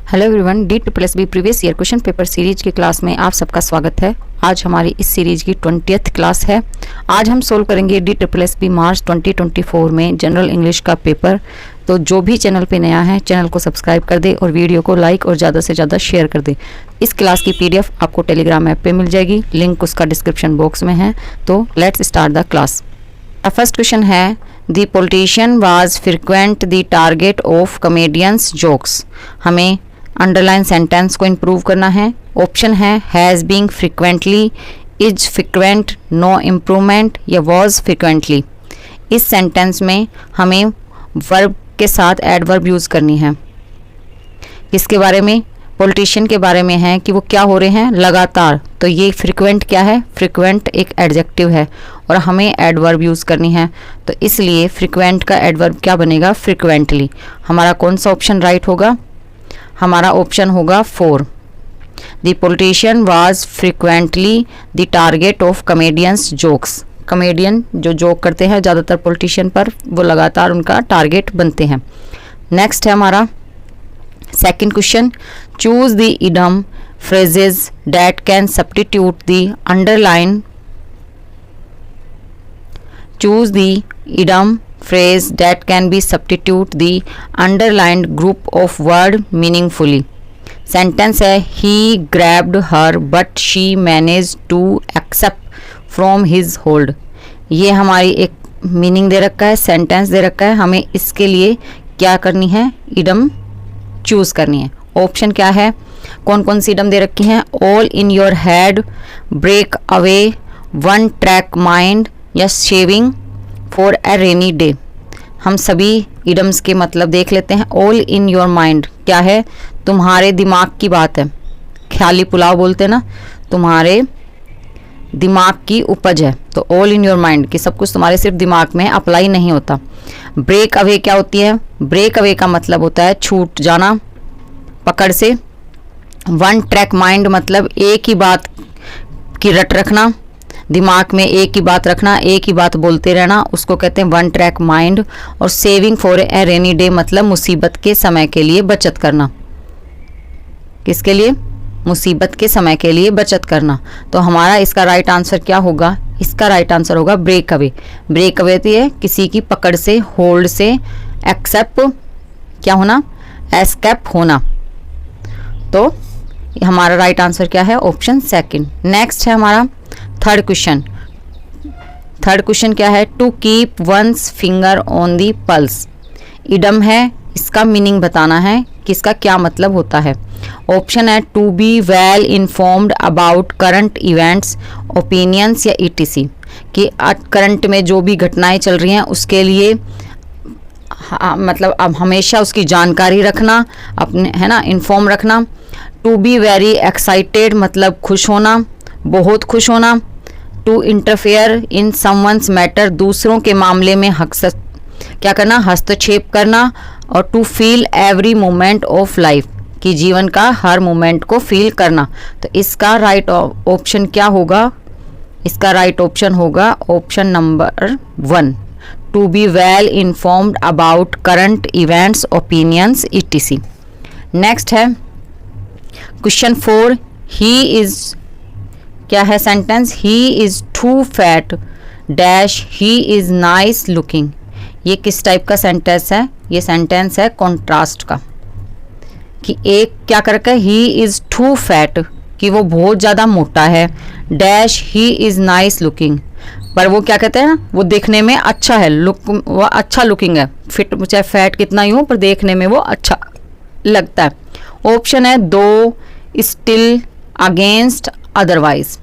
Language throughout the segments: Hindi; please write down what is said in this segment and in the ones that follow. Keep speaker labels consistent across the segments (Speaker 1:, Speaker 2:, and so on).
Speaker 1: Hello everyone, D++ previous year question paper series की क्लास में आप सबका स्वागत है। आज हमारी इस सीरीज की 20th क्लास है। आज हम सोल्व करेंगे D++ मार्च 2024 में जनरल इंग्लिश का पेपर। तो जो भी चैनल पे नया है चैनल को सब्सक्राइब कर दे और वीडियो को लाइक और ज़्यादा से ज़्यादा शेयर कर दे। इस क्लास की PDF आपको टेलीग्राम ऐप पे मिल जाएगी, लिंक उसका डिस्क्रिप्शन बॉक्स में है। तो let's start the class. First question है, the politician was frequent the target of comedians jokes. हमें अंडरलाइन सेंटेंस को इम्प्रूव करना है। ऑप्शन है has being frequently, is frequent, no improvement या वॉज फ्रिक्वेंटली। इस सेंटेंस में हमें वर्ब के साथ एडवर्ब यूज़ करनी है। किसके बारे में? पॉलिटिशियन के बारे में है कि वो क्या हो रहे हैं लगातार। तो ये फ्रिक्वेंट क्या है? फ्रिक्वेंट एक एडजेक्टिव है और हमें एडवर्ब यूज़ करनी है। तो इसलिए फ्रिक्वेंट का एडवर्ब क्या बनेगा? फ्रिक्वेंटली। हमारा कौन सा ऑप्शन राइट होगा? हमारा ऑप्शन होगा 4। The politician was frequently the target of comedians jokes. Comedian जो जोक करते हैं ज़्यादातर पॉलिटिशियन पर, वो लगातार उनका टारगेट बनते हैं। नेक्स्ट है हमारा second question, choose the idem phrases that can substitute the underline. Choose the idem phrase that can be substitute the underlined group of word meaningfully. Sentence है he grabbed her but she managed to escape from his hold. ये हमारी एक मीनिंग दे रखा है, सेंटेंस दे रखा है। हमें इसके लिए क्या करनी है? इडम चूज करनी है। ऑप्शन क्या है? कौन कौन सी इडम दे रखी हैं? All in your head, break away, one track mind या saving for a rainy day. हम सभी इडम्स के मतलब देख लेते हैं। ऑल इन योर माइंड क्या है? तुम्हारे दिमाग की बात है। ख्याली पुलाव बोलते हैं ना, तुम्हारे दिमाग की उपज है। तो ऑल इन योर माइंड कि सब कुछ तुम्हारे सिर्फ दिमाग में अप्लाई नहीं होता। ब्रेक अवे क्या होती है? ब्रेक अवे का मतलब होता है छूट जाना पकड़ से। वन ट्रैक माइंड मतलब एक ही बात की रट रखना, दिमाग में एक ही बात रखना, एक ही बात बोलते रहना, उसको कहते हैं वन ट्रैक माइंड। और saving for a rainy day मतलब मुसीबत के समय के लिए बचत करना। किसके लिए? मुसीबत के समय के लिए बचत करना। तो हमारा इसका राइट आंसर क्या होगा? इसका राइट आंसर होगा ब्रेक अवे। ब्रेक अवे तो है किसी की पकड़ से, होल्ड से, एक्सेप्ट क्या होना? एस्केप होना। तो हमारा राइट आंसर क्या है? Option second. नेक्स्ट है हमारा थर्ड क्वेश्चन। थर्ड क्वेश्चन क्या है? To keep one's finger on the pulse. Idiom है, इसका मीनिंग बताना है कि इसका क्या मतलब होता है। ऑप्शन है to be well informed about current events, opinions या ETC कि करंट में जो भी घटनाएं चल रही हैं उसके लिए मतलब अब हमेशा उसकी जानकारी रखना, अपने है ना, इन्फॉर्म रखना। टू बी वेरी एक्साइटेड मतलब खुश होना, बहुत खुश होना। To interfere in someone's matter दूसरों के मामले में क्या करना? हस्तक्षेप करना। और to feel every moment of life कि जीवन का हर मोमेंट को फील करना। तो इसका राइट ऑप्शन क्या होगा? इसका राइट ऑप्शन होगा option number 1, to be well informed about current events, opinions, ETC। Next है क्वेश्चन 4, ही इज क्या है sentence? He is too fat dash he is nice looking. ये किस टाइप का सेंटेंस है? ये सेंटेंस है कॉन्ट्रास्ट का कि एक क्या कर रखा है? ही इज टू फैट कि वो बहुत ज़्यादा मोटा है, dash he is nice looking पर वो क्या कहते हैं ना, वो देखने में अच्छा है, लुक वो अच्छा लुकिंग है। फिट चाहे फैट कितना ही हो पर देखने में वो अच्छा लगता है। ऑप्शन है दो, स्टिल, अगेंस्ट, अदरवाइज।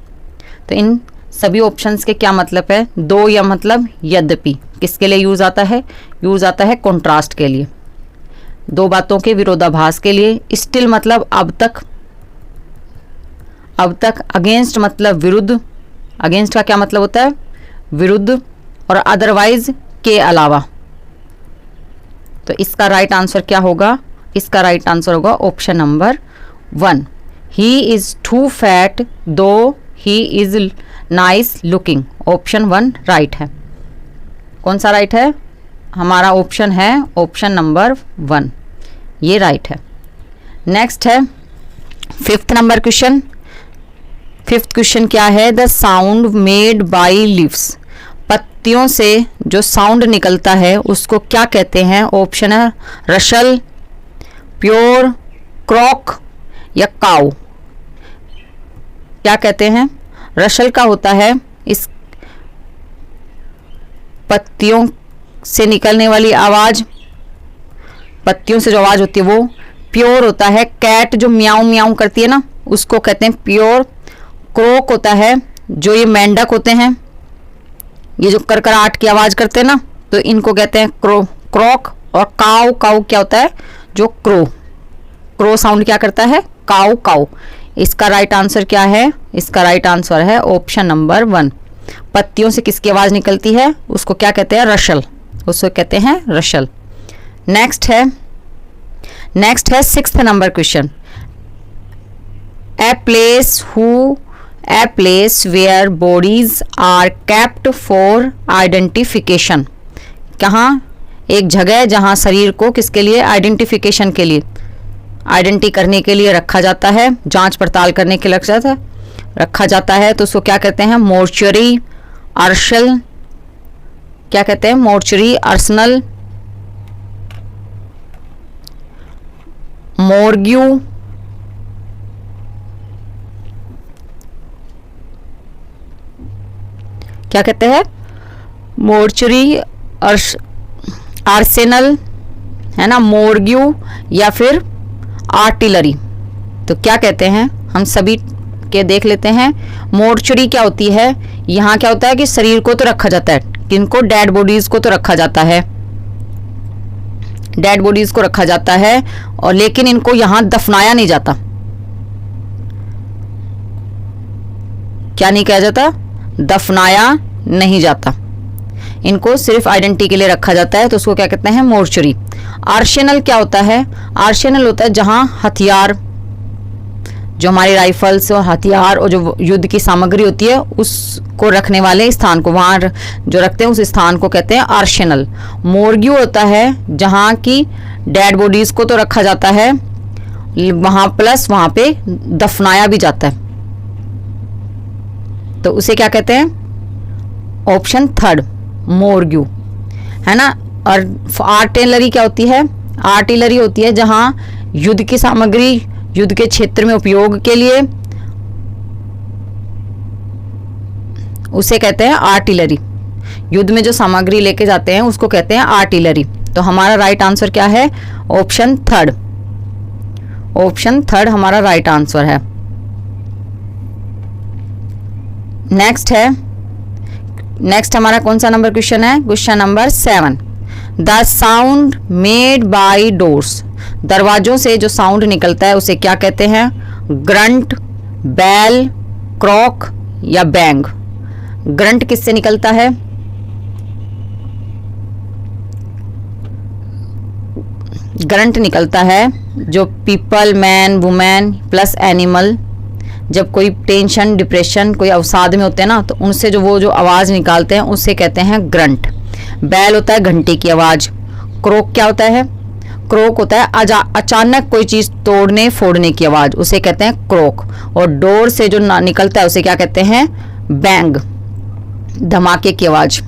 Speaker 1: तो इन सभी ऑप्शंस के क्या मतलब है? दो या मतलब यद्यपि किसके लिए यूज आता है? यूज आता है कॉन्ट्रास्ट के लिए, दो बातों के विरोधाभास के लिए। स्टिल मतलब अब तक, अब तक। अगेंस्ट मतलब विरुद्ध, अगेंस्ट का क्या मतलब होता है? विरुद्ध। और अदरवाइज के अलावा। तो इसका राइट आंसर क्या होगा? इसका राइट आंसर होगा option number 1, he is too fat though he is nice looking. Option 1 right है। कौन सा राइट है? हमारा ऑप्शन है ऑप्शन नंबर 1, ये राइट है। नेक्स्ट है fifth number question. Fifth question क्या है? The sound made by leaves, पत्तियों से जो साउंड निकलता है उसको क्या कहते हैं? ऑप्शन है रशल, प्योर, क्रॉक या काउ। क्या कहते हैं? रशल का होता है इस पत्तियों से निकलने वाली आवाज, पत्तियों से जो आवाज होती है वो। प्योर होता है कैट जो म्याऊं म्याऊं करती है ना, उसको कहते हैं प्योर। क्रोक होता है जो ये मेंढक होते हैं, ये जो करकराहट की आवाज करते हैं ना, तो इनको कहते हैं क्रॉक। और काऊ, काऊ क्या होता है? जो क्रो साउंड क्या करता है? काऊ काऊ। इसका राइट आंसर क्या है? इसका राइट आंसर है ऑप्शन नंबर 1। पत्तियों से किसकी आवाज निकलती है उसको क्या कहते हैं? रशल, उसको कहते हैं रशल। नेक्स्ट है sixth number question. A place where bodies are kept for identification, कहाँ? एक जगह जहाँ शरीर को किसके लिए? आइडेंटिफिकेशन के लिए, आइडेंटिटी करने के लिए रखा जाता है, जांच पड़ताल करने के लिए रखा जाता है, तो उसको क्या कहते हैं? मोर्चरी, आर्शल, क्या कहते हैं? मोर्चरी, आर्सनल, मोर्ग्यू, क्या कहते हैं? मोर्चरी, आर्सेनल, है ना, मोर्ग्यू या फिर आर्टिलरी। तो क्या कहते हैं? हम सभी के देख लेते हैं। मोर्चरी क्या होती है? यहाँ क्या होता है कि शरीर को तो रखा जाता है, किनको? डेड बॉडीज को तो रखा जाता है, डेड बॉडीज को रखा जाता है, और लेकिन इनको यहाँ दफनाया नहीं जाता। क्या नहीं कहा जाता? दफनाया नहीं जाता, इनको सिर्फ आइडेंटिटी के लिए रखा जाता है, तो उसको क्या कहते हैं? मोर्चरी। आर्सेनल क्या होता है? आर्सेनल होता है जहां हथियार, जो हमारे राइफल्स और हथियार और जो युद्ध की सामग्री होती है उसको रखने वाले स्थान को, वहां जो रखते हैं उस स्थान को कहते हैं आर्सेनल। मोर्ग्यू होता है जहां की डेड बॉडीज को तो रखा जाता है वहां, प्लस वहां पे दफनाया भी जाता है, तो उसे क्या कहते हैं? ऑप्शन थर्ड, मोर्ग्यू, है ना। और आर्टिलरी क्या होती है? आर्टिलरी होती है जहां युद्ध की सामग्री युद्ध के क्षेत्र में उपयोग के लिए, उसे कहते हैं आर्टिलरी। युद्ध में जो सामग्री लेके जाते हैं उसको कहते हैं आर्टिलरी। तो हमारा राइट आंसर क्या है? Option third. ऑप्शन थर्ड हमारा राइट आंसर है। नेक्स्ट हमारा कौन सा नंबर क्वेश्चन है? Question number 7। The sound made by doors, दरवाजों से जो साउंड निकलता है उसे क्या कहते हैं? ग्रंट, बेल, क्रॉक या बैंग। ग्रंट किससे निकलता है? ग्रंट निकलता है जो people, man, women plus animal, जब कोई टेंशन, डिप्रेशन, कोई अवसाद में होते हैं ना, तो उनसे जो आवाज निकालते हैं उसे कहते हैं ग्रंट। बैल होता है घंटी की आवाज। क्रोक क्या होता है? क्रोक होता है अचानक कोई चीज तोड़ने फोड़ने की आवाज, उसे कहते हैं क्रोक। और डोर से जो निकलता है उसे क्या कहते हैं? बैंग, धमाके की आवाज।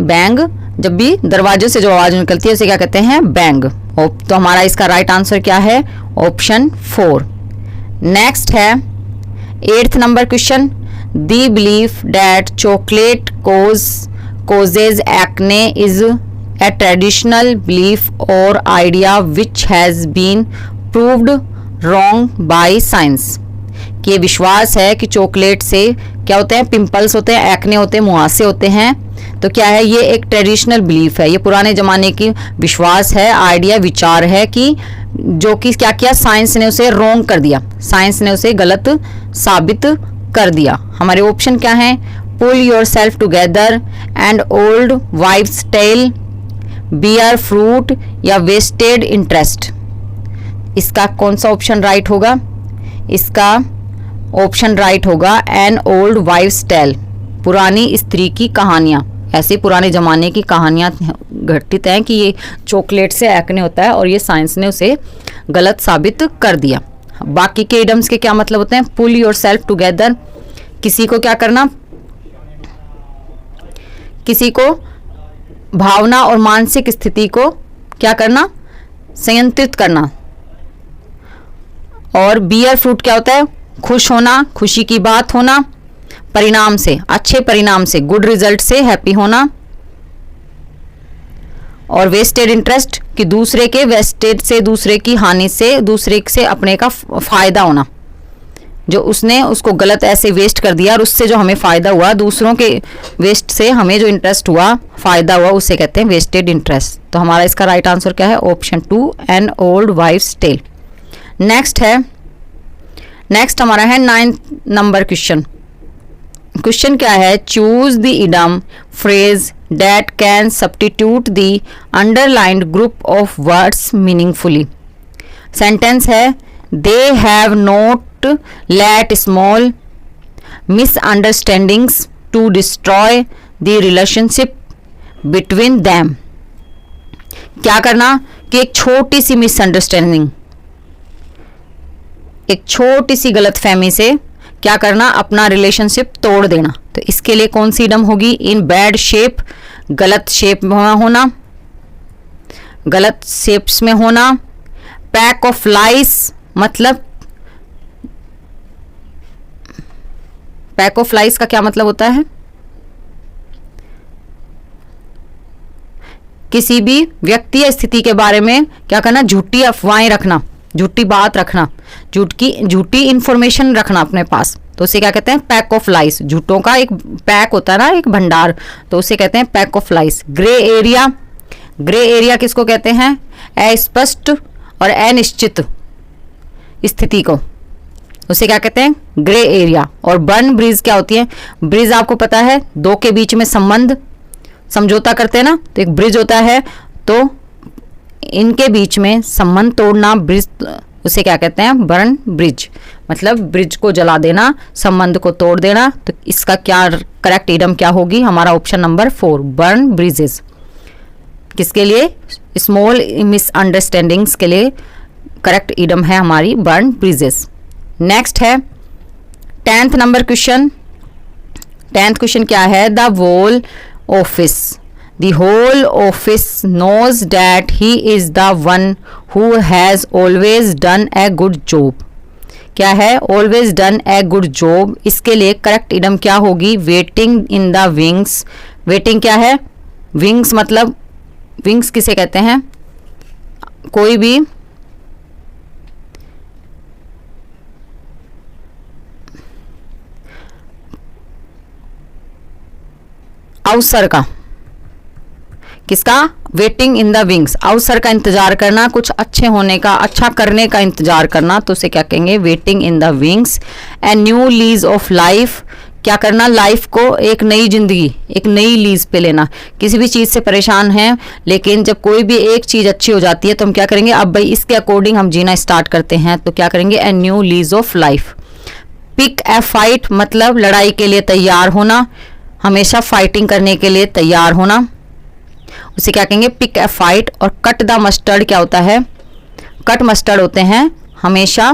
Speaker 1: बैंग, जब भी दरवाजे से जो आवाज निकलती है उसे क्या कहते हैं? बैंग। तो हमारा इसका राइट आंसर क्या है? ऑप्शन 4। नेक्स्ट है 8th number question. The belief that chocolate causes acne is a traditional belief or idea which has been proved wrong by science। कि विश्वास है कि चॉकलेट से क्या होते हैं? पिंपल्स होते हैं, एक्ने होते हैं, मुहासे होते हैं। तो क्या है? ये एक ट्रेडिशनल बिलीफ है, ये पुराने जमाने की विश्वास है, आइडिया, विचार है कि जो कि क्या किया? साइंस ने उसे रॉन्ग कर दिया, साइंस ने उसे गलत साबित कर दिया। हमारे ऑप्शन क्या हैं? Pull yourself together and old wife's tale, bear fruit या वेस्टेड इंटरेस्ट। इसका कौन सा ऑप्शन राइट होगा? इसका ऑप्शन राइट होगा एन ओल्ड वाइफ्स टेल, पुरानी स्त्री की कहानियां ऐसी पुराने ज़माने की कहानियाँ घटित हैं कि ये चॉकलेट से एक्ने होता है और ये साइंस ने उसे गलत साबित कर दिया। बाकी के इडम्स के क्या मतलब होते हैं? पुल योर सेल्फ टुगेदर, किसी को क्या करना, किसी को भावना और मानसिक स्थिति को क्या करना, संयंत्रित करना। और बियर फ्रूट क्या होता है? खुश होना, खुशी की बात होना, परिणाम से, अच्छे परिणाम से, गुड रिजल्ट से हैप्पी होना। और वेस्टेड इंटरेस्ट कि दूसरे के वेस्टेड से, दूसरे की हानि से, दूसरे से अपने का फायदा होना, जो उसने उसको गलत ऐसे वेस्ट कर दिया और उससे जो हमें फ़ायदा हुआ, दूसरों के वेस्ट से हमें जो इंटरेस्ट हुआ, फ़ायदा हुआ, उसे कहते हैं वेस्टेड इंटरेस्ट। तो हमारा इसका राइट आंसर क्या है? Option 2, an old wife's tale. Next हमारा है 9th नंबर क्वेश्चन। क्वेश्चन क्या है? Choose the idiom phrase that can substitute the underlined group of words meaningfully. Sentence है, they have not let small misunderstandings to destroy the relationship between them। क्या करना कि एक छोटी सी मिसअंडरस्टैंडिंग, एक छोटी सी गलतफहमी से क्या करना, अपना रिलेशनशिप तोड़ देना। तो इसके लिए कौन सी इडम होगी? इन बैड शेप, गलत शेप में होना, गलत शेप्स में होना। पैक ऑफ लाइस मतलब, पैक ऑफ लाइस का क्या मतलब होता है? किसी भी व्यक्ति या स्थिति के बारे में क्या करना, झूठी अफवाहें रखना, झूठी बात रखना, झूठी इंफॉर्मेशन रखना अपने पास, तो उसे क्या कहते हैं? पैक ऑफ लाइस। झूठों का एक पैक होता है ना, एक भंडार, तो उसे कहते हैं pack of lies. Grey area, grey area किसको कहते हैं? अस्पष्ट और अनिश्चित स्थिति को, उसे क्या कहते हैं? Grey area. और बर्न ब्रिज क्या होती है? ब्रिज आपको पता है, दो के बीच में संबंध, समझौता करते हैं ना, तो एक ब्रिज होता है, तो इनके बीच में संबंध तोड़ना, ब्रिज, उसे क्या कहते हैं? Burn bridge. मतलब ब्रिज को जला देना, संबंध को तोड़ देना। तो इसका क्या करेक्ट इडम क्या होगी? हमारा ऑप्शन नंबर 4, बर्न ब्रिजेस। किसके लिए? स्मॉल मिसअंडरस्टैंडिंग्स के लिए करेक्ट इडम है हमारी बर्न ब्रिजेस। नेक्स्ट है 10th number question. 10th question क्या है? The whole office, the whole office knows that he is the one who has always done a good job. क्या है? Always done a good job. इसके लिए करेक्ट इडम क्या होगी? Waiting in the wings. Waiting क्या है? विंग्स मतलब, विंग्स किसे कहते हैं? कोई भी अवसर का, किसका? वेटिंग इन द विंग्स, अवसर का इंतजार करना, कुछ अच्छे होने का, अच्छा करने का इंतजार करना, तो उसे क्या कहेंगे? Waiting in the wings. A new lease of life, क्या करना? लाइफ को एक नई जिंदगी, एक नई लीज पे लेना। किसी भी चीज़ से परेशान हैं, लेकिन जब कोई भी एक चीज़ अच्छी हो जाती है तो हम क्या करेंगे? अब भाई इसके अकॉर्डिंग हम जीना स्टार्ट करते हैं, तो क्या करेंगे? A new lease of life. Pick a fight मतलब लड़ाई के लिए तैयार होना, हमेशा फाइटिंग करने के लिए तैयार होना, उसे क्या कहेंगे? Pick a fight. और कट द मस्टर्ड क्या होता है? कट मस्टर्ड होते हैं हमेशा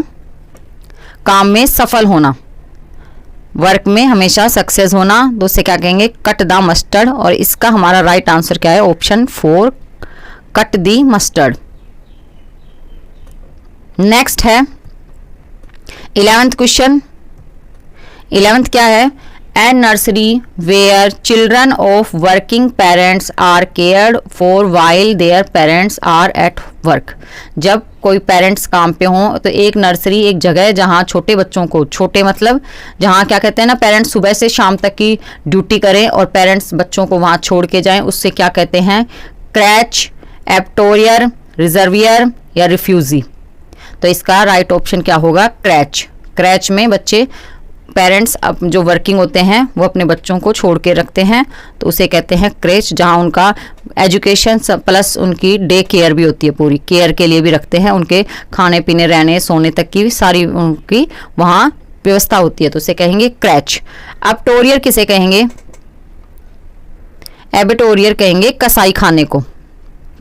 Speaker 1: काम में सफल होना, वर्क में हमेशा सक्सेस होना, तो उसे क्या कहेंगे? Cut the mustard. और इसका हमारा राइट आंसर क्या है? Option 4, cut the mustard. Next है 11th क्वेश्चन। 11th क्या है? A nursery where children of working parents are cared for while their parents are at work. जब कोई पेरेंट्स काम पे हों, तो एक नर्सरी एक जगह है जहाँ छोटे बच्चों को, छोटे मतलब जहाँ क्या कहते हैं ना, पेरेंट्स सुबह से शाम तक की ड्यूटी करें और पेरेंट्स बच्चों को वहाँ छोड़ के जाएं, उससे क्या कहते हैं? क्रैच, एप्टोरियर, रिजर्वियर या रिफ्यूजी। तो इसका राइट ऑप्शन क्या होगा? क्रैच। क्रैच में बच्चे, पेरेंट्स अब जो वर्किंग होते हैं वो अपने बच्चों को छोड़ के रखते हैं, तो उसे कहते हैं क्रेच, जहाँ उनका एजुकेशन प्लस उनकी डे केयर भी होती है, पूरी केयर के लिए भी रखते हैं, उनके खाने पीने रहने सोने तक की सारी उनकी वहाँ व्यवस्था होती है, तो उसे कहेंगे क्रेच। अब टोरियर किसे कहेंगे? एबेटोरियर कहेंगे कसाई खाने को।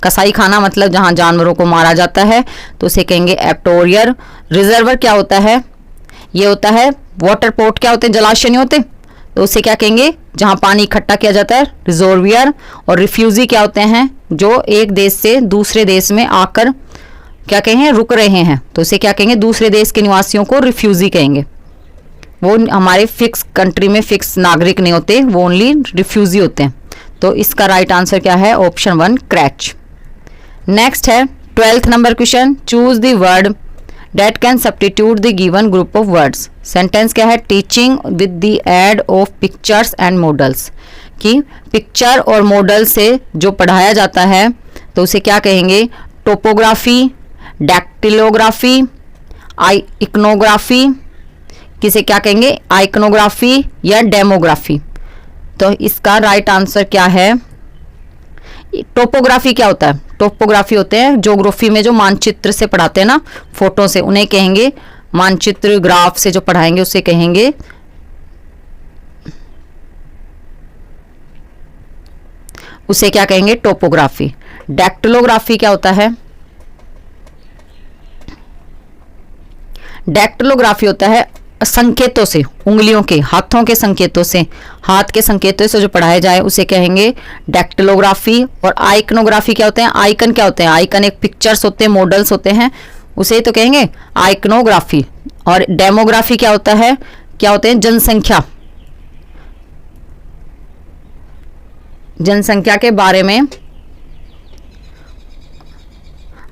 Speaker 1: कसाई खाना मतलब जहाँ जानवरों को मारा जाता है तो उसे कहेंगे एबेटोरियर। रिजर्वर क्या होता है? ये होता है वाटर पोर्ट। क्या होते हैं? जलाशय नहीं होते, तो उसे क्या कहेंगे? जहाँ पानी इकट्ठा किया जाता है, रिजर्वियर। और रिफ्यूजी क्या होते हैं? जो एक देश से दूसरे देश में आकर क्या कहेंगे? रुक रहे हैं, तो उसे क्या कहेंगे? दूसरे देश के निवासियों को रिफ्यूजी कहेंगे। वो हमारे फिक्स कंट्री में फिक्स नागरिक नहीं होते, वो ओनली रिफ्यूजी होते हैं। तो इसका राइट आंसर क्या है? ऑप्शन 1 क्रैच। नेक्स्ट है 12th number question. Choose the word that can substitute the given group of words. Sentence क्या है? Teaching with the aid of pictures and models. कि पिक्चर और मॉडल से जो पढ़ाया जाता है तो उसे क्या कहेंगे? टोपोग्राफी, डैक्टिलोग्राफी, इकनोग्राफी, किसे क्या कहेंगे? आइकनोग्राफी या डेमोग्राफी। तो इसका राइट आंसर क्या है? टोपोग्राफी क्या होता है? टोपोग्राफी होते हैं ज्योग्राफी में जो मानचित्र से पढ़ाते हैं ना, फोटो से, उन्हें कहेंगे मानचित्र। ग्राफ से जो पढ़ाएंगे उसे कहेंगे उसे क्या कहेंगे? टोपोग्राफी। डैक्टिलोग्राफी क्या होता है? डैक्टिलोग्राफी होता है संकेतों से, उंगलियों के, हाथों के संकेतों से, हाथ के संकेतों से जो पढ़ाया जाए उसे कहेंगे डैक्टिलोग्राफी। और आइकनोग्राफी क्या होते हैं? आइकन क्या होते हैं? आइकन एक पिक्चर्स होते हैं, मॉडल्स होते हैं, उसे तो कहेंगे आइकनोग्राफी। और डेमोग्राफी क्या होता है? क्या होते हैं? जनसंख्या। जनसंख्या के बारे में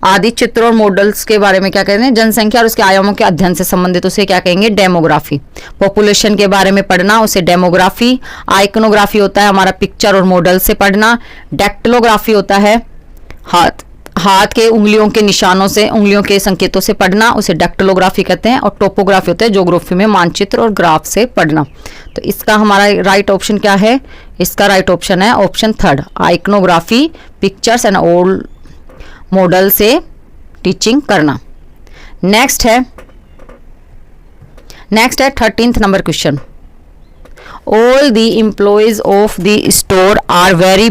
Speaker 1: आदि चित्रों और मॉडल्स के बारे में क्या कहते हैं? जनसंख्या और उसके आयामों के अध्ययन से संबंधित उसे क्या कहेंगे? डेमोग्राफी। पॉपुलेशन के बारे में पढ़ना उसे डेमोग्राफी। आइकनोग्राफी होता है हमारा पिक्चर और मॉडल से पढ़ना। डैक्टिलोग्राफी होता है हाथ के उंगलियों के निशानों से, उंगलियों के संकेतों से पढ़ना, उसे डैक्टिलोग्राफी कहते हैं। और टोपोग्राफी होता है ज्योग्राफी में मानचित्र और ग्राफ से पढ़ना। तो इसका हमारा राइट ऑप्शन क्या है? इसका राइट ऑप्शन है option 3 iconography, pictures and old model से टीचिंग करना। नेक्स्ट है 13th number question. All the employees of the store are very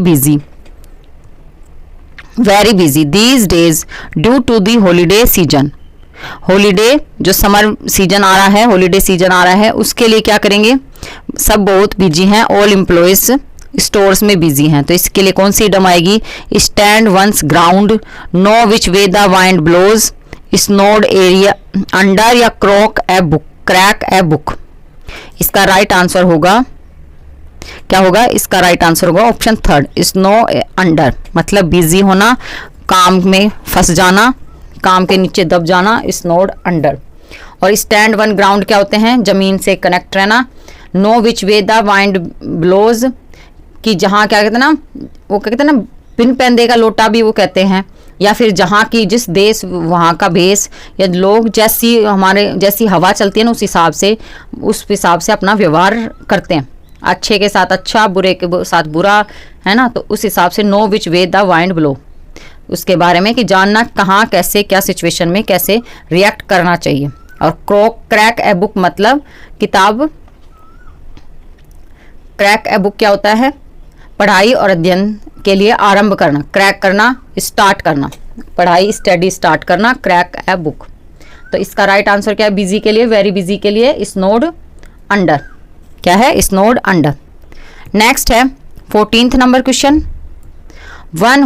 Speaker 1: busy these days due to the holiday season. Holiday जो समर सीजन आ रहा है, हॉलीडे सीजन आ रहा है, उसके लिए क्या करेंगे? सब बहुत बिजी हैं। ऑल एम्प्लॉयज स्टोर्स में बिजी हैं, तो इसके लिए कौन सी इडम आएगी? Stand one's ground, know which way the wind blows, snowed area under, या क्रैक ए बुक। इसका राइट आंसर होगा क्या होगा? इसका राइट आंसर होगा ऑप्शन 3 स्नो अंडर। मतलब बिजी होना, काम में फंस जाना, काम के नीचे दब जाना, स्नोड अंडर। और स्टैंड वन ग्राउंड क्या होते हैं? जमीन से कनेक्ट रहना। Know which way the wind blows, कि जहाँ क्या कहते हैं ना, वो क्या कहते हैं ना, बिन पैंदे का लोटा भी वो कहते हैं। या फिर जहाँ की जिस देश वहाँ का भेष, या लोग जैसी हवा चलती है ना उस हिसाब से अपना व्यवहार करते हैं। अच्छे के साथ अच्छा, बुरे के साथ बुरा, है ना। तो उस हिसाब से no which way the wind blow, उसके बारे में कि जानना कहाँ कैसे क्या सिचुएशन में कैसे रिएक्ट करना चाहिए। और क्रैक ए बुक मतलब किताब। क्रैक ए बुक क्या होता है? पढ़ाई और अध्ययन के लिए आरंभ करना, क्रैक करना, स्टार्ट करना, पढ़ाई स्टडी स्टार्ट करना, क्रैक ए बुक। तो इसका राइट आंसर क्या है? बिजी के लिए, वेरी बिजी के लिए स्नोड अंडर। क्या है? स्नोड अंडर। नेक्स्ट है 14th number question. One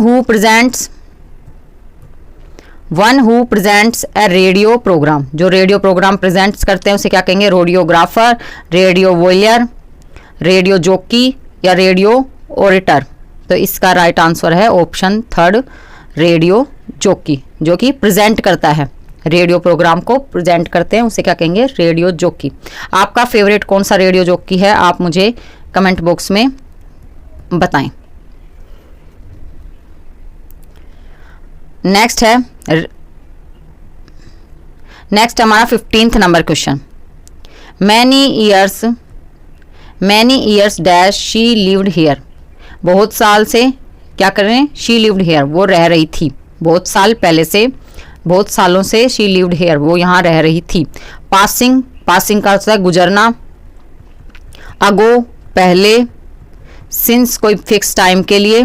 Speaker 1: who presents a radio programme, जो रेडियो प्रोग्राम प्रेजेंट्स करते हैं उसे क्या कहेंगे? रेडियोग्राफर, रेडियो वॉयलर, रेडियो जॉकी, या रेडियो ओरेटर। तो इसका राइट आंसर है ऑप्शन 3 रेडियो जॉकी, जो कि प्रेजेंट करता है, रेडियो प्रोग्राम को प्रेजेंट करते हैं उसे क्या कहेंगे? Radio jockey. आपका फेवरेट कौन सा रेडियो जॉकी है? आप मुझे कमेंट बॉक्स में बताएं। नेक्स्ट हमारा 15th number question. Many years dash she lived here, बहुत साल से क्या कर रहे हैं? शी लिव्ड हियर, वो रह रही थी। बहुत साल पहले से, बहुत सालों से शी लिव्ड हियर, वो यहाँ रह रही थी। पासिंग का अर्थ है गुजरना। अगो पहले, सिंस कोई फिक्स टाइम के लिए,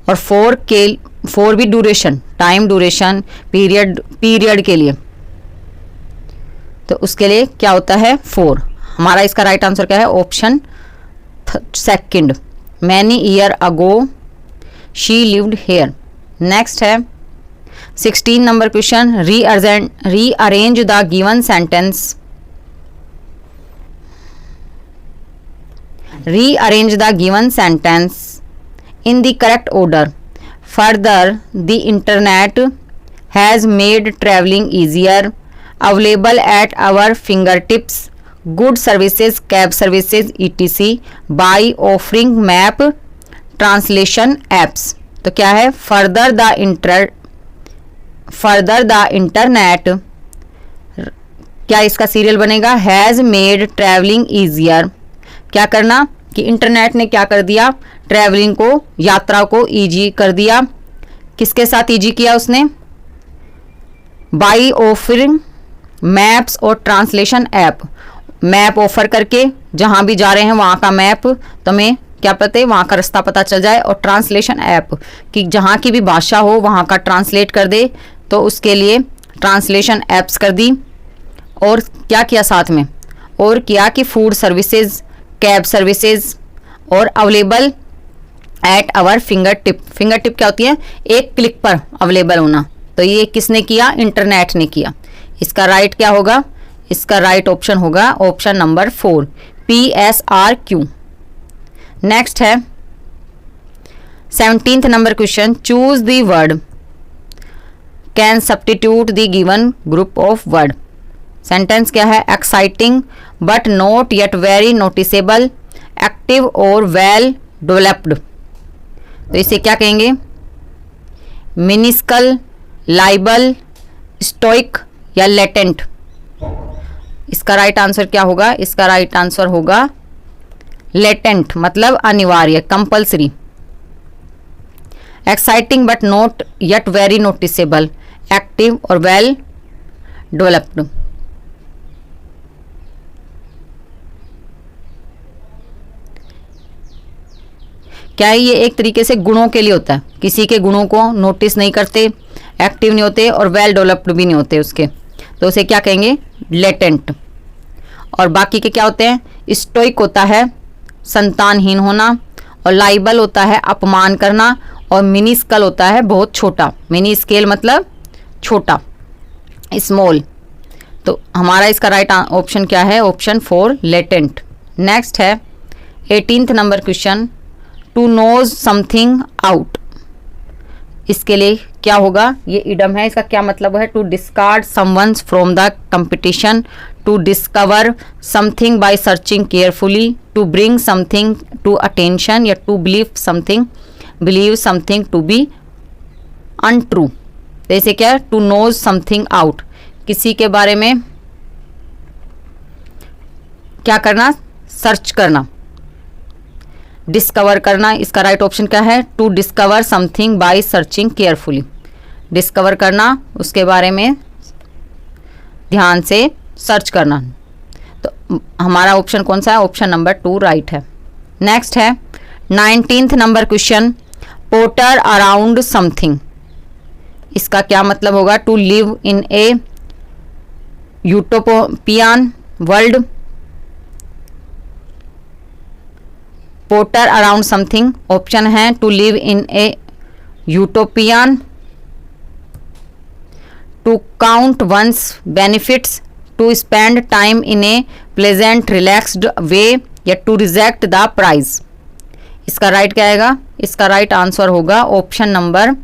Speaker 1: और फोर भी ड्यूरेशन, टाइम ड्यूरेशन, पीरियड के लिए, तो उसके लिए क्या होता है फोर। हमारा इसका राइट आंसर क्या है, option second, many year ago she lived hair. Next है 16 number question, rearrange the given sentence, rearrange the given sentence in the correct order. Further, the internet has made traveling easier, available at our fingertips, good services, cab services, etc. by offering map translation apps. तो क्या है, further the internet, क्या इसका सीरियल बनेगा, has made traveling easier। क्या करना कि इंटरनेट ने क्या कर दिया, ट्रैवलिंग को, यात्रा को इजी कर दिया। किसके साथ इजी किया उसने, बाई ऑफरिंग मैप्स और ट्रांसलेशन ऐप, मैप ऑफर करके, जहां भी जा रहे हैं वहां का मैप तुम्हें क्या पता है, वहां का रास्ता पता चल जाए, और ट्रांसलेशन ऐप कि जहां की भी भाषा हो वहां का ट्रांसलेट कर दे, तो उसके लिए ट्रांसलेशन ऐप्स कर दी। और क्या किया साथ में, और किया कि फूड सर्विसेज, कैब सर्विसेज, और available at our finger tip. Finger tip क्या होती है, एक क्लिक पर अवेलेबल होना, तो ये किसने किया, इंटरनेट ने किया। इसका राइट क्या होगा, इसका राइट ऑप्शन होगा ऑप्शन नंबर 4, PSRQ। नेक्स्ट है 17th number question, choose the word can substitute the given group of word. Sentence क्या है, exciting but not yet very noticeable, active और वेल डेवलप्ड। तो इसे क्या कहेंगे, मिनिस्कल, लाइबल, स्टोइक या लेटेंट। इसका राइट आंसर क्या होगा, इसका राइट आंसर होगा लेटेंट, मतलब अनिवार्य, compulsory. Exciting but not yet very noticeable, active और वेल डेवलप्ड। क्या है, ये एक तरीके से गुणों के लिए होता है, किसी के गुणों को नोटिस नहीं करते, एक्टिव नहीं होते और वेल डेवलप्ड भी नहीं होते उसके, तो उसे क्या कहेंगे, लेटेंट। और बाकी के क्या होते हैं, स्टोइक होता है संतानहीन होना, और लाइबल होता है अपमान करना, और मिनी स्कल होता है बहुत छोटा, मिनी स्केल मतलब छोटा, स्मॉल। तो हमारा इसका राइट ऑप्शन क्या है, ऑप्शन 4 लेटेंट। नेक्स्ट है 18th number question, to nose something out. इसके लिए क्या होगा, ये इडम है, इसका क्या मतलब है, to discard someone from the competition, to discover something by searching carefully, to bring something to attention, या to believe something to be untrue. जैसे क्या है, टू नोज समथिंग आउट, किसी के बारे में क्या करना, सर्च करना, डिस्कवर करना। इसका राइट ऑप्शन क्या है, to discover something by searching carefully, discover करना, उसके बारे में ध्यान से सर्च करना। तो हमारा ऑप्शन कौन सा है, ऑप्शन नंबर 2 राइट है। नेक्स्ट है 19th number question, potter around something. इसका क्या मतलब होगा, to live in a utopian world, potter around something. Option है to live in a utopian, to count one's benefits, to spend time in a pleasant relaxed way, या टू रिजेक्ट द प्राइज। इसका राइट क्या आएगा, इसका राइट आंसर होगा option number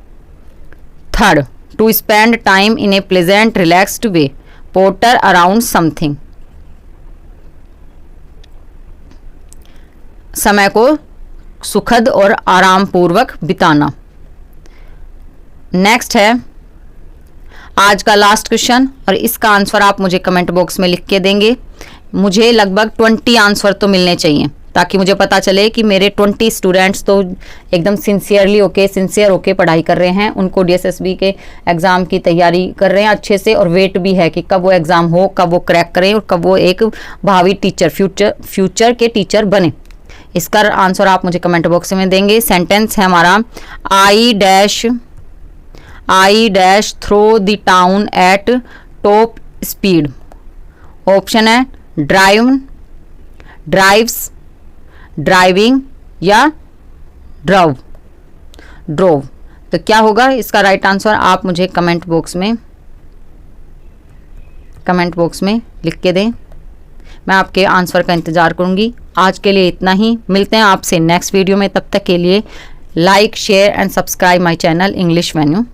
Speaker 1: 3, to spend time in a pleasant relaxed way, Potter around something. समय को सुखद और आराम पूर्वक बिताना। नेक्स्ट है आज का लास्ट क्वेश्चन, और इसका आंसर आप मुझे कमेंट बॉक्स में लिख के देंगे। मुझे लगभग 20 आंसर तो मिलने चाहिए, ताकि मुझे पता चले कि मेरे 20 स्टूडेंट्स तो एकदम सिंसियर होके पढ़ाई कर रहे हैं, उनको DSSB के एग्ज़ाम की तैयारी कर रहे हैं अच्छे से, और वेट भी है कि कब वो एग्ज़ाम हो, कब वो क्रैक करें, और कब वो एक भावी टीचर, फ्यूचर के टीचर बने। इसका आंसर आप मुझे कमेंट बॉक्स में देंगे। सेंटेंस है हमारा I dash through the town at top speed. Option है ड्राइव्स, ड्राइविंग या ड्रव। तो क्या होगा इसका राइट आंसर, आप मुझे कमेंट बॉक्स में लिख के दें। मैं आपके आंसर का इंतज़ार करूंगी। आज के लिए इतना ही, मिलते हैं आपसे नेक्स्ट वीडियो में। तब तक के लिए like, share and subscribe my channel English menu.